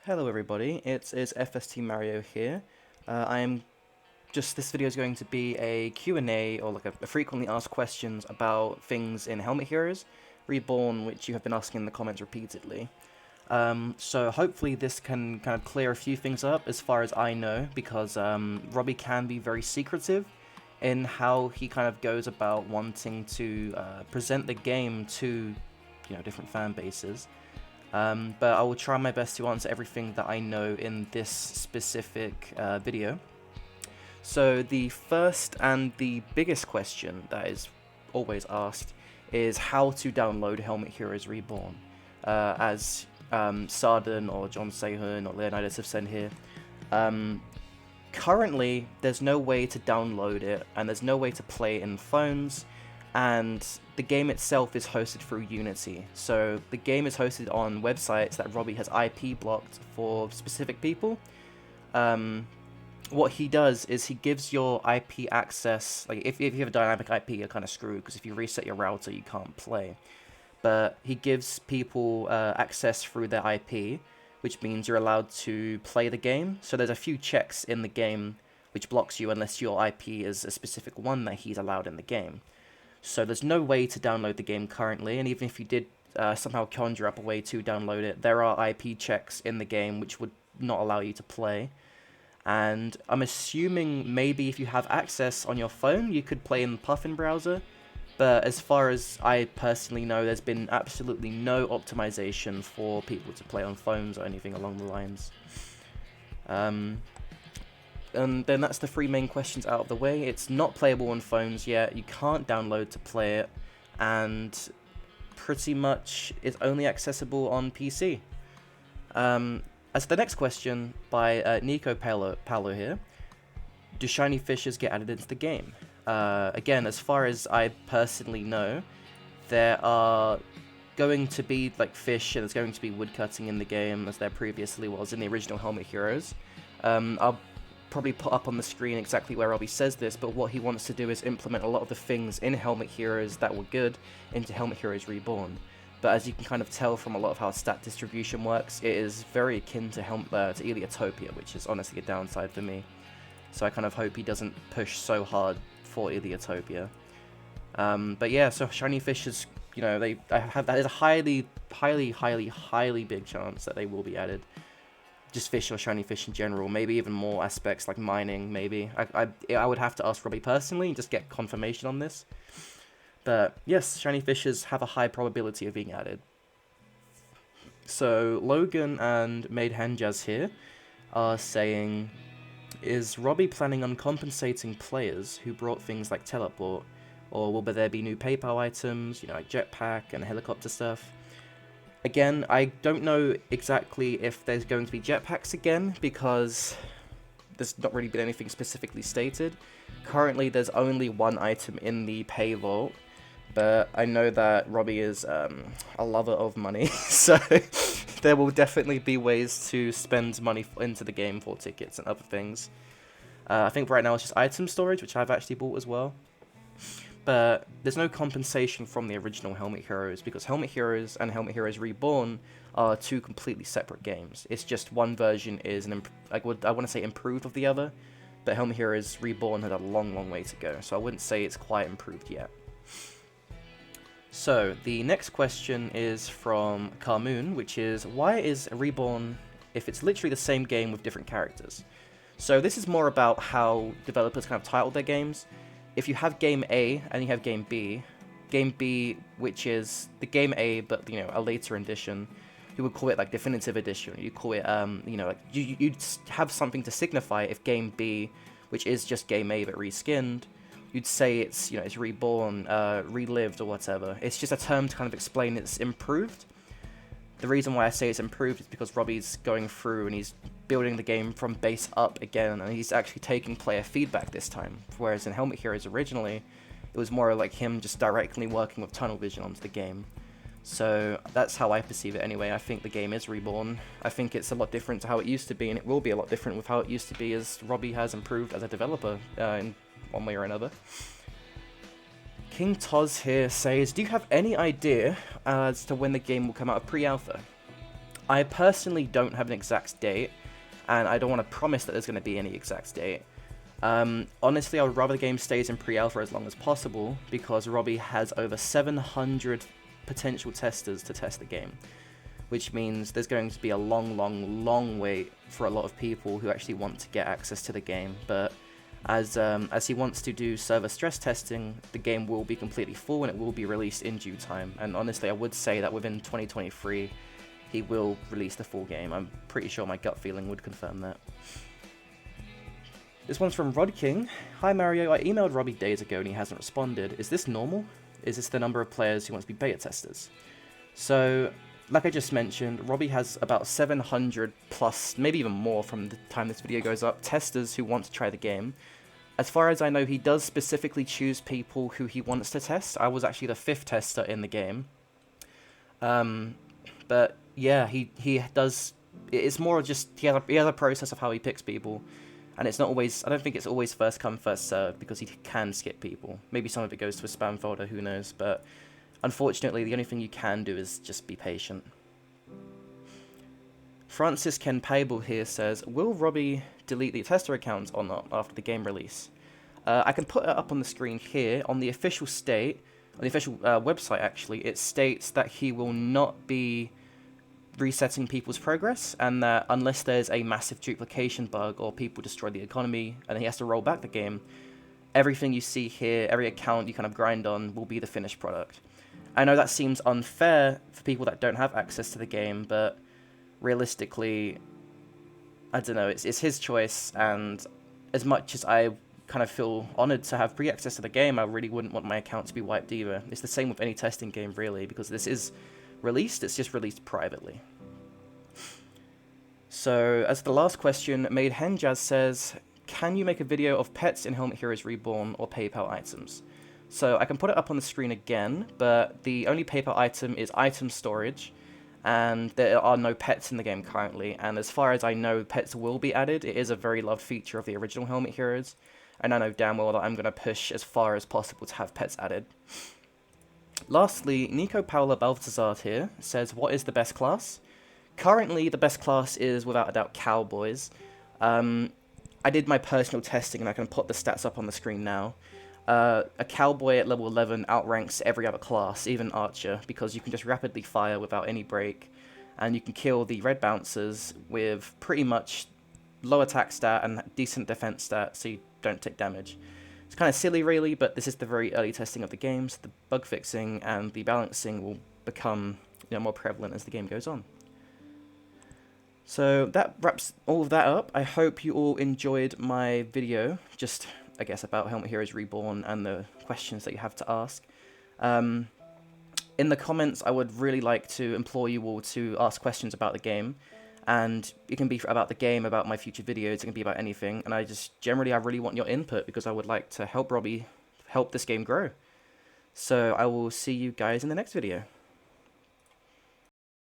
Hello everybody, it's FstMario here. This video is going to be a Q&A, or like a frequently asked questions about things in Helmet Heroes Reborn, which you have been asking in the comments repeatedly. So hopefully this can kind of clear a few things up as far as I know, because Robbie can be very secretive in how he kind of goes about wanting to present the game to, different fan bases. But I will try my best to answer everything that I know in this specific video. So the first and the biggest question that is always asked is how to download Helmet Heroes Reborn. As Sarden or John Sehun or Leonidas have said here, currently there's no way to download it, and there's no way to play it in phones, and the game itself is hosted through Unity. So the game is hosted on websites that Robbie has IP blocked for specific people. What he does is he gives your IP access, like if you have a dynamic IP, you're kind of screwed, because if you reset your router, you can't play. But he gives people access through their IP, which means you're allowed to play the game. So there's a few checks in the game which blocks you unless your IP is a specific one that he's allowed in the game. So there's no way to download the game currently, and even if you did somehow conjure up a way to download it, there are IP checks in the game which would not allow you to play. And I'm assuming maybe if you have access on your phone, you could play in the Puffin browser, but as far as I personally know, there's been absolutely no optimization for people to play on phones or anything along the lines. And then that's the three main questions out of the way. It's not playable on phones yet, you can't download to play it, and pretty much it's only accessible on PC. As the next question by Nico Paolo here, do shiny fishes get added into the game? Again, as far as I personally know, there are going to be like fish, and there's going to be woodcutting in the game, as there previously was in the original Helmet Heroes. I'll probably put up on the screen exactly where Robbie says this, but what he wants to do is implement a lot of the things in Helmet Heroes that were good into Helmet Heroes Reborn. But as you can kind of tell from a lot of how stat distribution works, it is very akin to Iliotopia, which is honestly a downside for me. So I kind of hope he doesn't push so hard for Iliotopia. But yeah, so shiny fish is, that is a highly big chance that they will be added. Just fish or shiny fish in general, maybe even more aspects like mining, maybe. I would have to ask Robbie personally and just get confirmation on this. But yes, shiny fishes have a high probability of being added. So Logan and Maid Hanjaz here are saying, is Robbie planning on compensating players who brought things like teleport, or will there be new PayPal items, like jetpack and helicopter stuff? Again, I don't know exactly if there's going to be jetpacks again, because there's not really been anything specifically stated. Currently, there's only one item in the pay vault, but I know that Robbie is a lover of money, so there will definitely be ways to spend money into the game for tickets and other things. I think right now it's just item storage, which I've actually bought as well. But there's no compensation from the original Helmet Heroes, because Helmet Heroes and Helmet Heroes Reborn are two completely separate games. It's just one version is I want to say improved of the other, but Helmet Heroes Reborn had a long way to go, so I wouldn't say it's quite improved yet. So the next question is from Carmoon, which is, why is Reborn if it's literally the same game with different characters? So this is more about how developers kind of titled their games. If you have Game A and you have Game B, which is the Game A, but, a later edition, you would call it, like, Definitive Edition. You call it, you'd have something to signify if Game B, which is just Game A but reskinned, you'd say it's, it's Reborn, Relived, or whatever. It's just a term to kind of explain it's improved. The reason why I say it's improved is because Robbie's going through and he's building the game from base up again, and he's actually taking player feedback this time, whereas in Helmet Heroes originally, it was more like him just directly working with tunnel vision onto the game. So that's how I perceive it anyway. I think the game is Reborn. I think it's a lot different to how it used to be, and it will be a lot different with how it used to be, as Robbie has improved as a developer in one way or another. King Toz here says, do you have any idea as to when the game will come out of pre-alpha? I personally don't have an exact date, and I don't want to promise that there's going to be any exact date. Honestly, I would rather the game stays in pre-alpha as long as possible, because Robbie has over 700 potential testers to test the game, which means there's going to be a long wait for a lot of people who actually want to get access to the game. But as he wants to do server stress testing, the game will be completely full and it will be released in due time. And honestly, I would say that within 2023, he will release the full game. I'm pretty sure my gut feeling would confirm that. This one's from Rod King. Hi Mario, I emailed Robbie days ago and he hasn't responded. Is this normal? Is this the number of players who want to be beta testers? So, like I just mentioned, Robbie has about 700 plus, maybe even more from the time this video goes up, testers who want to try the game. As far as I know, he does specifically choose people who he wants to test. I was actually the 5th tester in the game. But yeah, he does. It's more just he has a process of how he picks people, and it's not always. I don't think it's always first come first served, because he can skip people. Maybe some of it goes to a spam folder. Who knows? But unfortunately, the only thing you can do is just be patient. Francis Ken Payable here says, will Robbie delete the tester accounts or not after the game release? I can put it up on the screen here. On the official website actually, it states that he will not be resetting people's progress, and that unless there's a massive duplication bug or people destroy the economy and he has to roll back the game, everything you see here, every account you kind of grind on, will be the finished product. I know that seems unfair for people that don't have access to the game, but realistically, I don't know, it's his choice, and as much as I kind of feel honoured to have pre-access to the game, I really wouldn't want my account to be wiped either. It's the same with any testing game, really, because this is released, it's just released privately. So, as the last question, Made Henjaz says, can you make a video of pets in Helmet Heroes Reborn or PayPal items? So, I can put it up on the screen again, but the only PayPal item is item storage, and there are no pets in the game currently, and as far as I know, pets will be added. It is a very loved feature of the original Helmet Heroes, and I know damn well that I'm going to push as far as possible to have pets added. Lastly, Nico Paula Balthazar here says, what is the best class? Currently, the best class is, without a doubt, Cowboys. I did my personal testing, and I can put the stats up on the screen now. A Cowboy at level 11 outranks every other class, even Archer, because you can just rapidly fire without any break, and you can kill the red bouncers with pretty much low attack stat and decent defense stat, so you don't take damage. It's kind of silly, really, but this is the very early testing of the game, so the bug fixing and the balancing will become more prevalent as the game goes on. So that wraps all of that up. I hope you all enjoyed my video, just, I guess, about Helmet Heroes Reborn and the questions that you have to ask. In the comments, I would really like to implore you all to ask questions about the game. And it can be about the game, about my future videos, it can be about anything. And I really want your input, because I would like to help Robbie help this game grow. So I will see you guys in the next video.